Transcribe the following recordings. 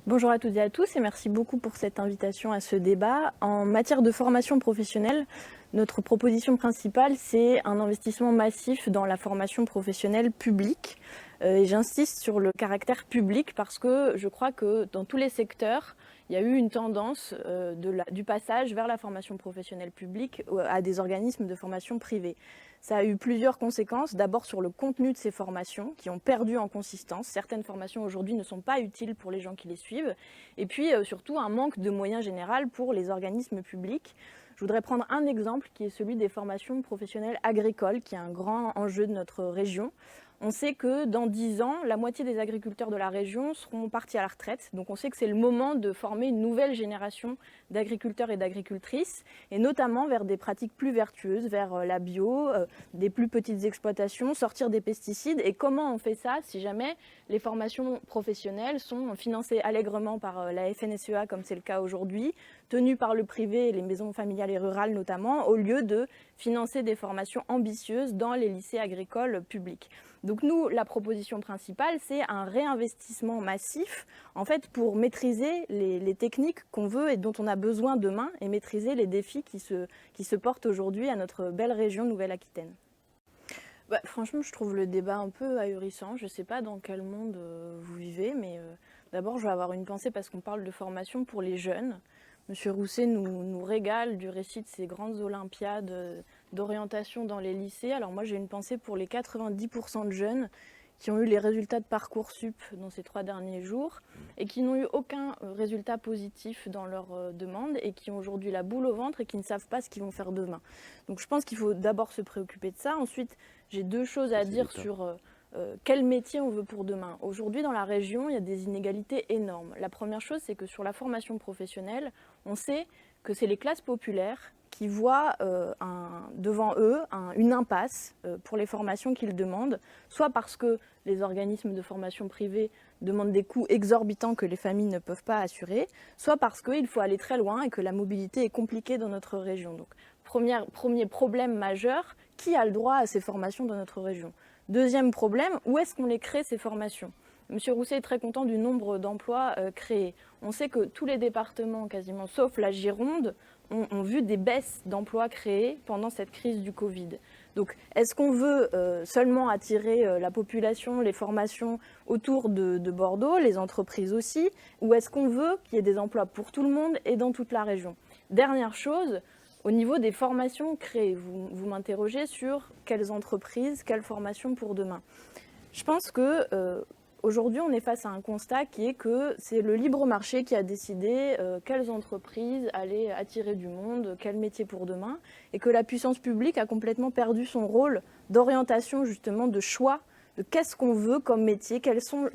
Bonjour à toutes et à tous et merci beaucoup pour cette invitation à ce débat. En matière de formation professionnelle, notre proposition principale, c'est un investissement massif dans la formation professionnelle publique. Et j'insiste sur le caractère public parce que je crois que dans tous les secteurs, il y a eu une tendance du passage vers la formation professionnelle publique à des organismes de formation privés. Ça a eu plusieurs conséquences. D'abord sur le contenu de ces formations qui ont perdu en consistance. Certaines formations aujourd'hui ne sont pas utiles pour les gens qui les suivent. Et puis surtout un manque de moyens général pour les organismes publics. Je voudrais prendre un exemple qui est celui des formations professionnelles agricoles, qui est un grand enjeu de notre région. On sait que dans 10 ans, la moitié des agriculteurs de la région seront partis à la retraite. Donc on sait que c'est le moment de former une nouvelle génération d'agriculteurs et d'agricultrices, et notamment vers des pratiques plus vertueuses, vers la bio, des plus petites exploitations, sortir des pesticides. Et comment on fait ça si jamais les formations professionnelles sont financées allègrement par la FNSEA, comme c'est le cas aujourd'hui, tenues par le privé et les maisons familiales et rurales notamment, au lieu de financer des formations ambitieuses dans les lycées agricoles publics. Donc nous, la proposition principale, c'est un réinvestissement massif en fait, pour maîtriser les techniques qu'on veut et dont on a besoin demain et maîtriser les défis qui se portent aujourd'hui à notre belle région Nouvelle-Aquitaine. Franchement, je trouve le débat un peu ahurissant. Je ne sais pas dans quel monde vous vivez, mais d'abord, je vais avoir une pensée parce qu'on parle de formation pour les jeunes. Monsieur Rousset nous régale du récit de ces grandes olympiades d'orientation dans les lycées. Alors moi, j'ai une pensée pour les 90% de jeunes qui ont eu les résultats de Parcoursup dans ces 3 derniers jours et qui n'ont eu aucun résultat positif dans leur demande et qui ont aujourd'hui la boule au ventre et qui ne savent pas ce qu'ils vont faire demain. Donc je pense qu'il faut d'abord se préoccuper de ça. Ensuite, j'ai 2 choses à dire sur quel métier on veut pour demain. Aujourd'hui, dans la région, il y a des inégalités énormes. La première chose, c'est que sur la formation professionnelle, on sait que c'est les classes populaires qui voient devant eux une impasse pour les formations qu'ils demandent, soit parce que les organismes de formation privée demandent des coûts exorbitants que les familles ne peuvent pas assurer, soit parce qu'il faut aller très loin et que la mobilité est compliquée dans notre région. Donc, premier problème majeur, qui a le droit à ces formations dans notre région? Deuxième problème, où est-ce qu'on les crée ces formations? Monsieur Rousset est très content du nombre d'emplois créés. On sait que tous les départements, quasiment sauf la Gironde, ont vu des baisses d'emplois créés pendant cette crise du Covid. Donc, est-ce qu'on veut seulement attirer la population, les formations autour de Bordeaux, les entreprises aussi, ou est-ce qu'on veut qu'il y ait des emplois pour tout le monde et dans toute la région? Dernière chose, au niveau des formations créées, vous m'interrogez sur quelles entreprises, quelles formations pour demain. Je pense que aujourd'hui, on est face à un constat qui est que c'est le libre marché qui a décidé quelles entreprises allaient attirer du monde, quel métier pour demain, et que la puissance publique a complètement perdu son rôle d'orientation, justement, de choix de qu'est-ce qu'on veut comme métier, quels sont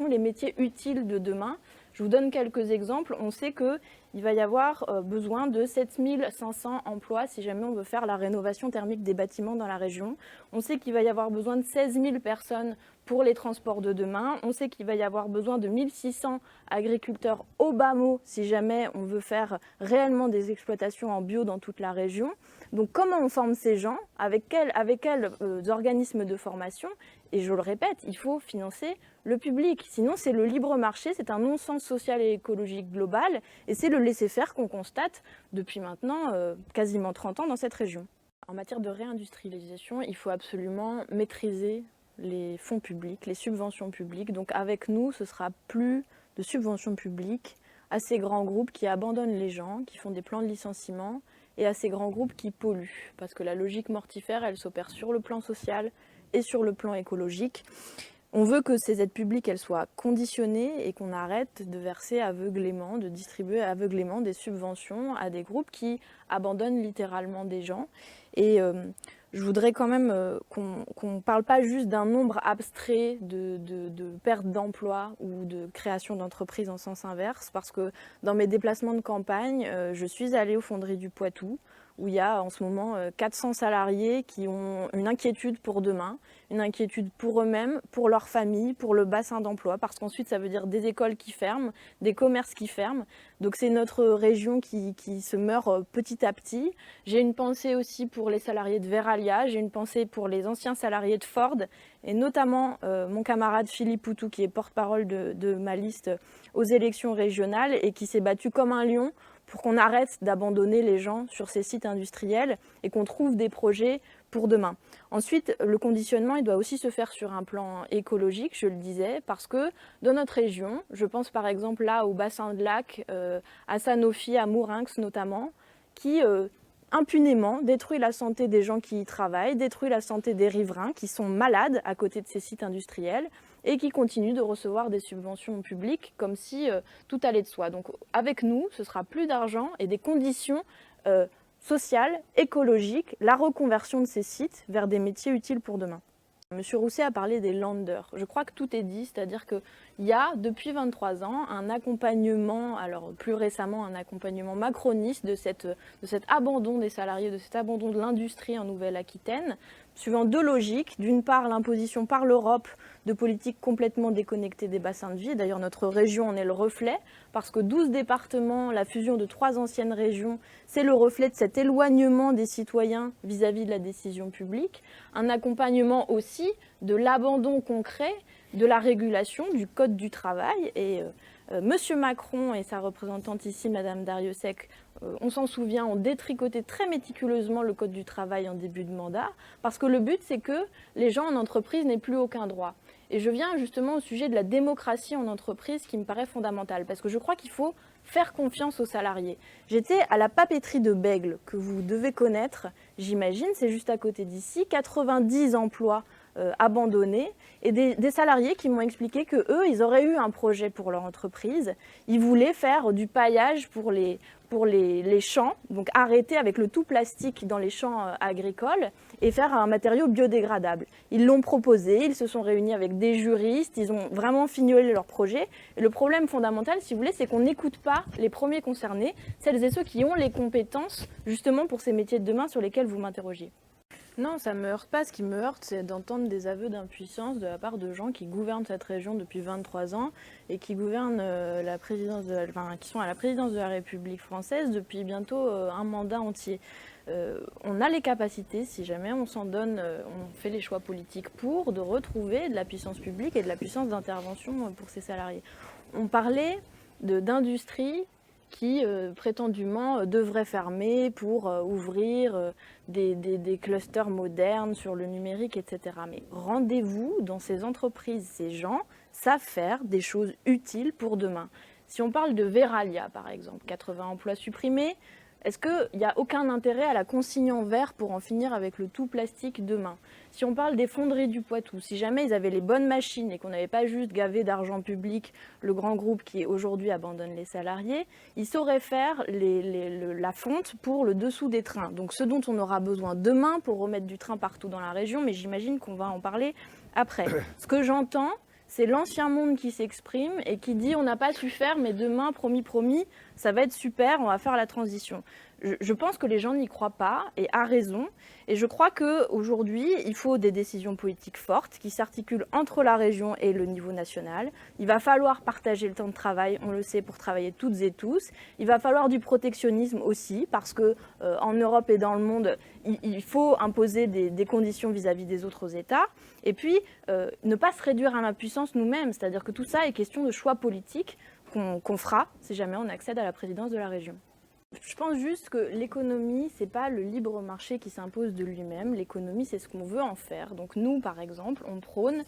les métiers utiles de demain. Je vous donne quelques exemples. On sait qu'il va y avoir besoin de 7500 emplois si jamais on veut faire la rénovation thermique des bâtiments dans la région. On sait qu'il va y avoir besoin de 16 000 personnes pour les transports de demain. On sait qu'il va y avoir besoin de 1600 agriculteurs au bas mot si jamais on veut faire réellement des exploitations en bio dans toute la région. Donc comment on forme ces gens? Avec quels organismes de formation? Et je le répète, il faut financer le public. Sinon, c'est le libre marché, c'est un non-sens social et écologique global, et c'est le laisser-faire qu'on constate depuis maintenant quasiment 30 ans dans cette région. En matière de réindustrialisation, il faut absolument maîtriser les fonds publics, les subventions publiques. Donc avec nous, ce sera plus de subventions publiques à ces grands groupes qui abandonnent les gens, qui font des plans de licenciement, et à ces grands groupes qui polluent. Parce que la logique mortifère, elle s'opère sur le plan social et sur le plan écologique. On veut que ces aides publiques elles soient conditionnées et qu'on arrête de verser aveuglément, de distribuer aveuglément des subventions à des groupes qui abandonnent littéralement des gens. Et je voudrais quand même qu'on ne parle pas juste d'un nombre abstrait de perte d'emploi ou de création d'entreprises en sens inverse, parce que dans mes déplacements de campagne, je suis allée aux fonderies du Poitou. où il y a en ce moment 400 salariés qui ont une inquiétude pour demain, une inquiétude pour eux-mêmes, pour leur famille, pour le bassin d'emploi, parce qu'ensuite ça veut dire des écoles qui ferment, des commerces qui ferment. Donc c'est notre région qui se meurt petit à petit. J'ai une pensée aussi pour les salariés de Verallia, j'ai une pensée pour les anciens salariés de Ford, et notamment mon camarade Philippe Poutou, qui est porte-parole de ma liste aux élections régionales et qui s'est battu comme un lion pour qu'on arrête d'abandonner les gens sur ces sites industriels et qu'on trouve des projets pour demain. Ensuite, le conditionnement, il doit aussi se faire sur un plan écologique, je le disais, parce que dans notre région, je pense par exemple là au bassin de lac, à Sanofi, à Mourinx notamment, qui impunément détruit la santé des gens qui y travaillent, détruit la santé des riverains qui sont malades à côté de ces sites industriels et qui continuent de recevoir des subventions publiques comme si tout allait de soi. Donc avec nous, ce sera plus d'argent et des conditions sociales, écologiques, la reconversion de ces sites vers des métiers utiles pour demain. Monsieur Rousset a parlé des landers. Je crois que tout est dit, c'est-à-dire qu'il y a depuis 23 ans un accompagnement, alors plus récemment un accompagnement macroniste de cet abandon des salariés, de cet abandon de l'industrie en Nouvelle-Aquitaine, suivant deux logiques. D'une part, l'imposition par l'Europe de politiques complètement déconnectées des bassins de vie. D'ailleurs, notre région en est le reflet, parce que 12 départements, la fusion de 3 anciennes régions, c'est le reflet de cet éloignement des citoyens vis-à-vis de la décision publique. Un accompagnement aussi de l'abandon concret de la régulation du Code du travail. Et Monsieur Macron et sa représentante ici, Madame Darrieussecq, on s'en souvient, ont détricoté très méticuleusement le Code du travail en début de mandat, parce que le but, c'est que les gens en entreprise n'aient plus aucun droit. Et je viens justement au sujet de la démocratie en entreprise qui me paraît fondamental, parce que je crois qu'il faut faire confiance aux salariés. J'étais à la papeterie de Bègle, que vous devez connaître, j'imagine, c'est juste à côté d'ici, 90 emplois abandonnés, et des salariés qui m'ont expliqué que eux, ils auraient eu un projet pour leur entreprise. Ils voulaient faire du paillage pour les champs, donc arrêter avec le tout plastique dans les champs agricoles et faire un matériau biodégradable. Ils l'ont proposé, ils se sont réunis avec des juristes, ils ont vraiment fignolé leur projet. Et le problème fondamental, si vous voulez, c'est qu'on n'écoute pas les premiers concernés, celles et ceux qui ont les compétences justement pour ces métiers de demain sur lesquels vous m'interrogiez. Non, ça me heurte pas. Ce qui me heurte, c'est d'entendre des aveux d'impuissance de la part de gens qui gouvernent cette région depuis 23 ans et qui gouvernent qui sont à la présidence de la République française depuis bientôt un mandat entier. On a les capacités, si jamais on s'en donne, on fait les choix politiques de retrouver de la puissance publique et de la puissance d'intervention pour ces salariés. On parlait d'industrie qui prétendument devrait fermer pour ouvrir des clusters modernes sur le numérique, etc. Mais rendez-vous dans ces entreprises, ces gens savent faire des choses utiles pour demain. Si on parle de Verallia, par exemple, 80 emplois supprimés, est-ce qu'il n'y a aucun intérêt à la consigne en verre pour en finir avec le tout plastique demain? Si on parle des fonderies du Poitou, si jamais ils avaient les bonnes machines et qu'on n'avait pas juste gavé d'argent public le grand groupe qui aujourd'hui abandonne les salariés, ils sauraient faire la fonte pour le dessous des trains. Donc ce dont on aura besoin demain pour remettre du train partout dans la région, mais j'imagine qu'on va en parler après. Ce que j'entends, c'est l'ancien monde qui s'exprime et qui dit on n'a pas su faire, mais demain, promis, ça va être super, on va faire la transition. Je pense que les gens n'y croient pas et à raison. Et je crois qu'aujourd'hui, il faut des décisions politiques fortes qui s'articulent entre la région et le niveau national. Il va falloir partager le temps de travail, on le sait, pour travailler toutes et tous. Il va falloir du protectionnisme aussi, parce que en Europe et dans le monde, il faut imposer des conditions vis-à-vis des autres États. Et puis, ne pas se réduire à l'impuissance nous-mêmes. C'est-à-dire que tout ça est question de choix politiques qu'on fera si jamais on accède à la présidence de la région. Je pense juste que l'économie, c'est pas le libre marché qui s'impose de lui-même. L'économie, c'est ce qu'on veut en faire. Donc nous, par exemple, on prône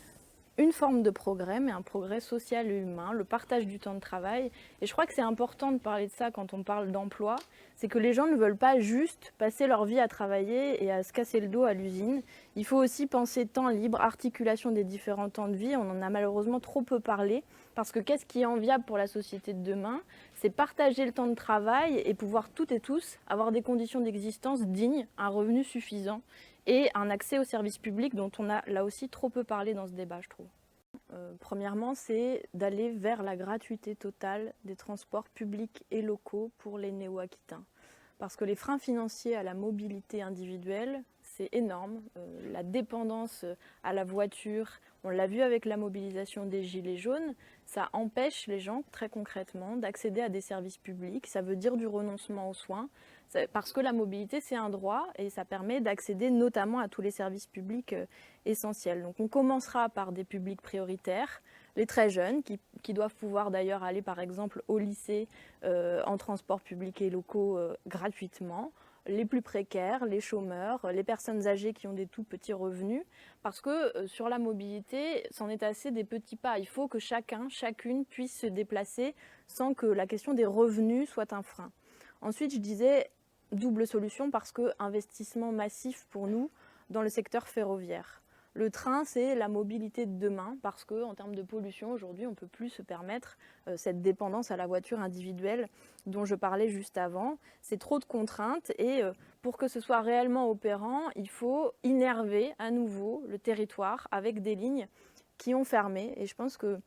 une forme de progrès, mais un progrès social et humain, le partage du temps de travail. Et je crois que c'est important de parler de ça quand on parle d'emploi. C'est que les gens ne veulent pas juste passer leur vie à travailler et à se casser le dos à l'usine. Il faut aussi penser temps libre, articulation des différents temps de vie. On en a malheureusement trop peu parlé. Parce que qu'est-ce qui est enviable pour la société de demain? C'est partager le temps de travail et pouvoir toutes et tous avoir des conditions d'existence dignes, un revenu suffisant et un accès aux services publics dont on a là aussi trop peu parlé dans ce débat, je trouve. Premièrement, c'est d'aller vers la gratuité totale des transports publics et locaux pour les néo-aquitains. parce que les freins financiers à la mobilité individuelle, c'est énorme. La dépendance à la voiture, on l'a vu avec la mobilisation des Gilets jaunes, ça empêche les gens très concrètement d'accéder à des services publics. Ça veut dire du renoncement aux soins, parce que la mobilité c'est un droit et ça permet d'accéder notamment à tous les services publics essentiels. Donc on commencera par des publics prioritaires, les très jeunes qui doivent pouvoir d'ailleurs aller par exemple au lycée en transport public et locaux gratuitement, les plus précaires, les chômeurs, les personnes âgées qui ont des tout petits revenus, parce que sur la mobilité, c'en est assez des petits pas. Il faut que chacun, chacune puisse se déplacer sans que la question des revenus soit un frein. Ensuite, je disais double solution parce que investissement massif pour nous dans le secteur ferroviaire. Le train, c'est la mobilité de demain parce qu'en termes de pollution, aujourd'hui, on ne peut plus se permettre cette dépendance à la voiture individuelle dont je parlais juste avant. C'est trop de contraintes et pour que ce soit réellement opérant, il faut innerver à nouveau le territoire avec des lignes qui ont fermé. Et je pense que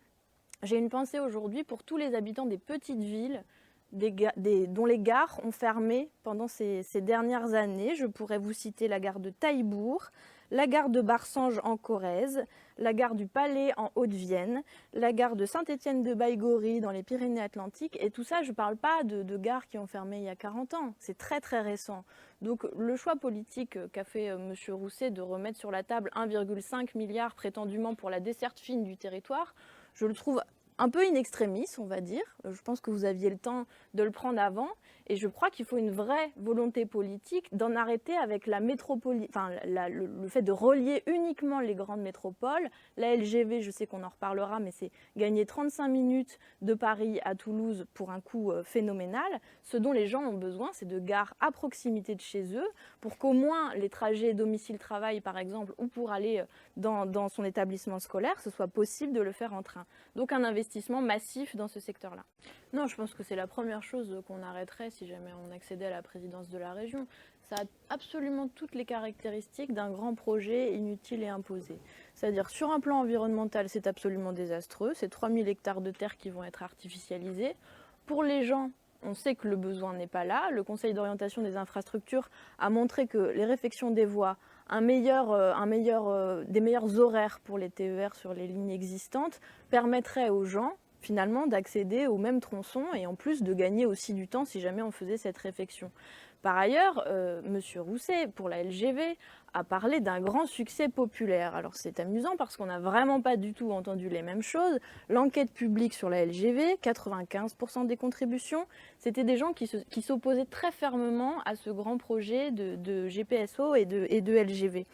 j'ai une pensée aujourd'hui pour tous les habitants des petites villes dont les gares ont fermé pendant ces dernières années. Je pourrais vous citer la gare de Taillebourg, la gare de Barsange en Corrèze, la gare du Palais en Haute-Vienne, la gare de Saint-Étienne-de-Baïgory dans les Pyrénées-Atlantiques. Et tout ça, je ne parle pas de gares qui ont fermé il y a 40 ans. C'est très très récent. Donc le choix politique qu'a fait M. Rousset de remettre sur la table 1,5 milliard prétendument pour la desserte fine du territoire, je le trouve un peu in extremis, on va dire. Je pense que vous aviez le temps de le prendre avant. Et je crois qu'il faut une vraie volonté politique d'en arrêter avec la métropole, enfin, le fait de relier uniquement les grandes métropoles. La LGV, je sais qu'on en reparlera, mais c'est gagner 35 minutes de Paris à Toulouse pour un coût phénoménal. Ce dont les gens ont besoin, c'est de gares à proximité de chez eux, pour qu'au moins les trajets domicile-travail, par exemple, ou pour aller dans son établissement scolaire, ce soit possible de le faire en train. Donc un investissement massif dans ce secteur-là. Non, je pense que c'est la première chose qu'on arrêterait si jamais on accédait à la présidence de la région. Ça a absolument toutes les caractéristiques d'un grand projet inutile et imposé. C'est-à-dire, sur un plan environnemental, c'est absolument désastreux. C'est 3000 hectares de terre qui vont être artificialisés. Pour les gens, on sait que le besoin n'est pas là. Le Conseil d'orientation des infrastructures a montré que les réfections des voies, des meilleurs horaires pour les TER sur les lignes existantes permettraient aux gens finalement d'accéder au même tronçon et en plus de gagner aussi du temps si jamais on faisait cette réfection. Par ailleurs, M. Rousset, pour la LGV, a parlé d'un grand succès populaire. Alors c'est amusant parce qu'on n'a vraiment pas du tout entendu les mêmes choses. L'enquête publique sur la LGV, 95% des contributions, c'était des gens qui s'opposaient très fermement à ce grand projet de GPSO et de LGV.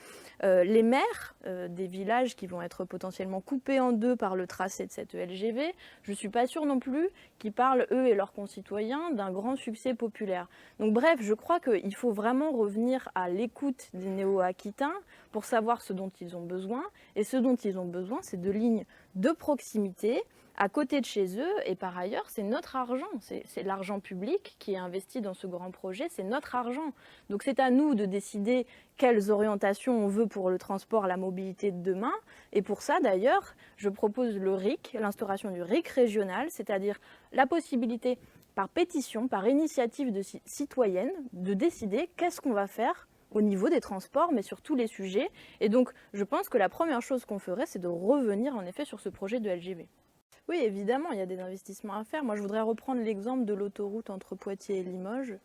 Les maires des villages qui vont être potentiellement coupés en deux par le tracé de cette LGV, je ne suis pas sûre non plus qu'ils parlent, eux et leurs concitoyens, d'un grand succès populaire. Donc bref, je crois qu'il faut vraiment revenir à l'écoute des néo-aquitains pour savoir ce dont ils ont besoin. Et ce dont ils ont besoin, c'est de lignes de proximité, à côté de chez eux, et par ailleurs, c'est notre argent, c'est l'argent public qui est investi dans ce grand projet, c'est notre argent. Donc c'est à nous de décider quelles orientations on veut pour le transport, la mobilité de demain, et pour ça d'ailleurs, je propose le RIC, l'instauration du RIC régional, c'est-à-dire la possibilité par pétition, par initiative citoyenne, de décider qu'est-ce qu'on va faire au niveau des transports, mais sur tous les sujets. Et donc, je pense que la première chose qu'on ferait, c'est de revenir en effet sur ce projet de LGV. Oui, évidemment, il y a des investissements à faire. Moi, je voudrais reprendre l'exemple de l'autoroute entre Poitiers et Limoges,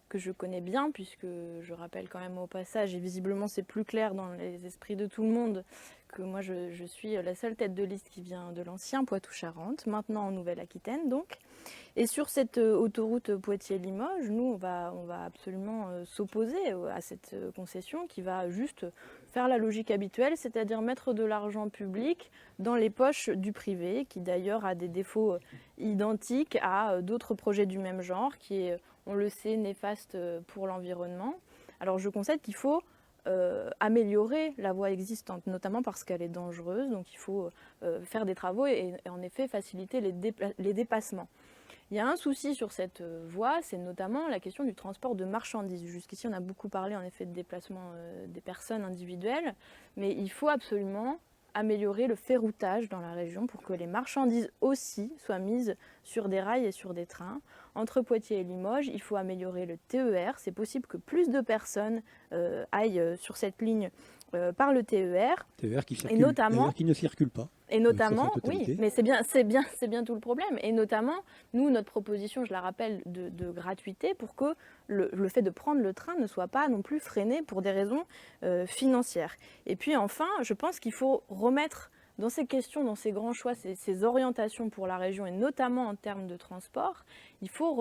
que je connais bien, puisque je rappelle quand même au passage, et visiblement c'est plus clair dans les esprits de tout le monde, que moi je suis la seule tête de liste qui vient de l'ancien Poitou-Charentes, maintenant en Nouvelle-Aquitaine donc. Et sur cette autoroute Poitiers-Limoges, nous on va absolument s'opposer à cette concession qui va juste faire la logique habituelle, c'est-à-dire mettre de l'argent public dans les poches du privé, qui d'ailleurs a des défauts identiques à d'autres projets du même genre, qui est, on le sait, néfaste pour l'environnement. Alors je concède qu'il faut améliorer la voie existante, notamment parce qu'elle est dangereuse, donc il faut faire des travaux et en effet faciliter les dépassements. Il y a un souci sur cette voie, c'est notamment la question du transport de marchandises. Jusqu'ici, on a beaucoup parlé en effet de déplacement des personnes individuelles, mais il faut absolument améliorer le ferroutage dans la région pour que les marchandises aussi soient mises sur des rails et sur des trains. Entre Poitiers et Limoges, il faut améliorer le TER. C'est possible que plus de personnes aillent sur cette ligne par le TER. TER qui circule, et notamment, qui ne circule pas. Et notamment, oui, mais c'est bien tout le problème. Et notamment, nous, notre proposition, je la rappelle, de gratuité pour que le fait de prendre le train ne soit pas non plus freiné pour des raisons financières. Et puis enfin, je pense qu'il faut remettre dans ces questions, dans ces grands choix, ces orientations pour la région, et notamment en termes de transport, il faut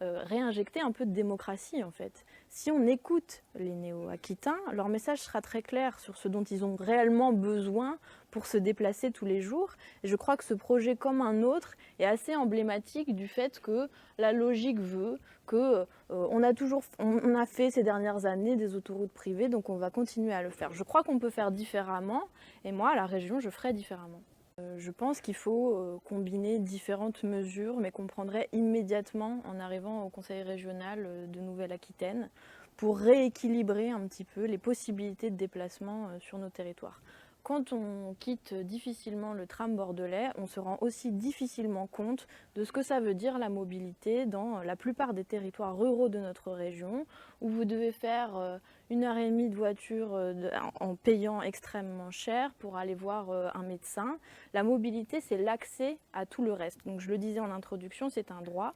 réinjecter un peu de démocratie en fait. Si on écoute les néo-aquitains, leur message sera très clair sur ce dont ils ont réellement besoin pour se déplacer tous les jours. Et je crois que ce projet, comme un autre, est assez emblématique du fait que la logique veut que on a fait ces dernières années des autoroutes privées, donc on va continuer à le faire. Je crois qu'on peut faire différemment, et moi, à la région, je ferai différemment. Je pense qu'il faut combiner différentes mesures, mais qu'on prendrait immédiatement en arrivant au Conseil régional de Nouvelle-Aquitaine pour rééquilibrer un petit peu les possibilités de déplacement sur nos territoires. Quand on quitte difficilement le tram bordelais, on se rend aussi difficilement compte de ce que ça veut dire la mobilité dans la plupart des territoires ruraux de notre région, où vous devez faire 1h30 de voiture en payant extrêmement cher pour aller voir un médecin. La mobilité, c'est l'accès à tout le reste. Donc je le disais en introduction, c'est un droit.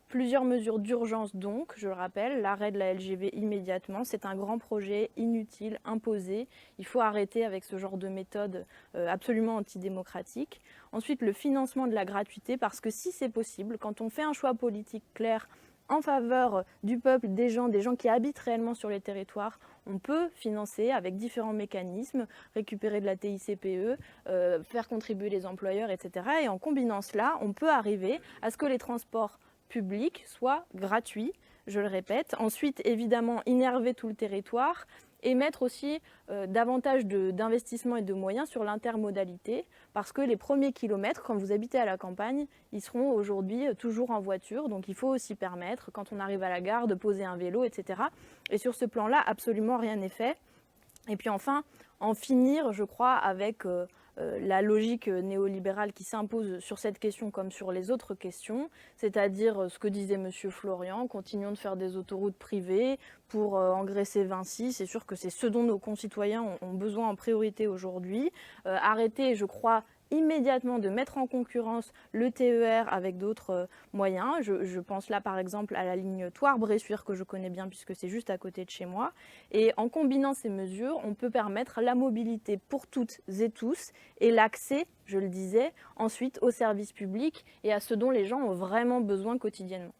Plusieurs mesures d'urgence donc, je le rappelle, l'arrêt de la LGV immédiatement, c'est un grand projet inutile, imposé. Il faut arrêter avec ce genre de méthode absolument antidémocratique. Ensuite, le financement de la gratuité, parce que si c'est possible, quand on fait un choix politique clair en faveur du peuple, des gens qui habitent réellement sur les territoires, on peut financer avec différents mécanismes, récupérer de la TICPE, faire contribuer les employeurs, etc. Et en combinant cela, on peut arriver à ce que les transports public soit gratuit, je le répète. Ensuite, évidemment, innerver tout le territoire et mettre aussi davantage d'investissements et de moyens sur l'intermodalité, parce que les premiers kilomètres, quand vous habitez à la campagne, ils seront aujourd'hui toujours en voiture, donc il faut aussi permettre, quand on arrive à la gare, de poser un vélo, etc. Et sur ce plan-là, absolument rien n'est fait. Et puis enfin, en finir, je crois, avec la logique néolibérale qui s'impose sur cette question comme sur les autres questions, c'est-à-dire ce que disait M. Florian, continuons de faire des autoroutes privées pour engraisser Vinci. C'est sûr que c'est ce dont nos concitoyens ont besoin en priorité aujourd'hui. Arrêter, je crois, immédiatement de mettre en concurrence le TER avec d'autres moyens. Je pense là par exemple à la ligne Thouars-Bressuire que je connais bien puisque c'est juste à côté de chez moi. Et en combinant ces mesures, on peut permettre la mobilité pour toutes et tous et l'accès, je le disais, ensuite aux services publics et à ce dont les gens ont vraiment besoin quotidiennement.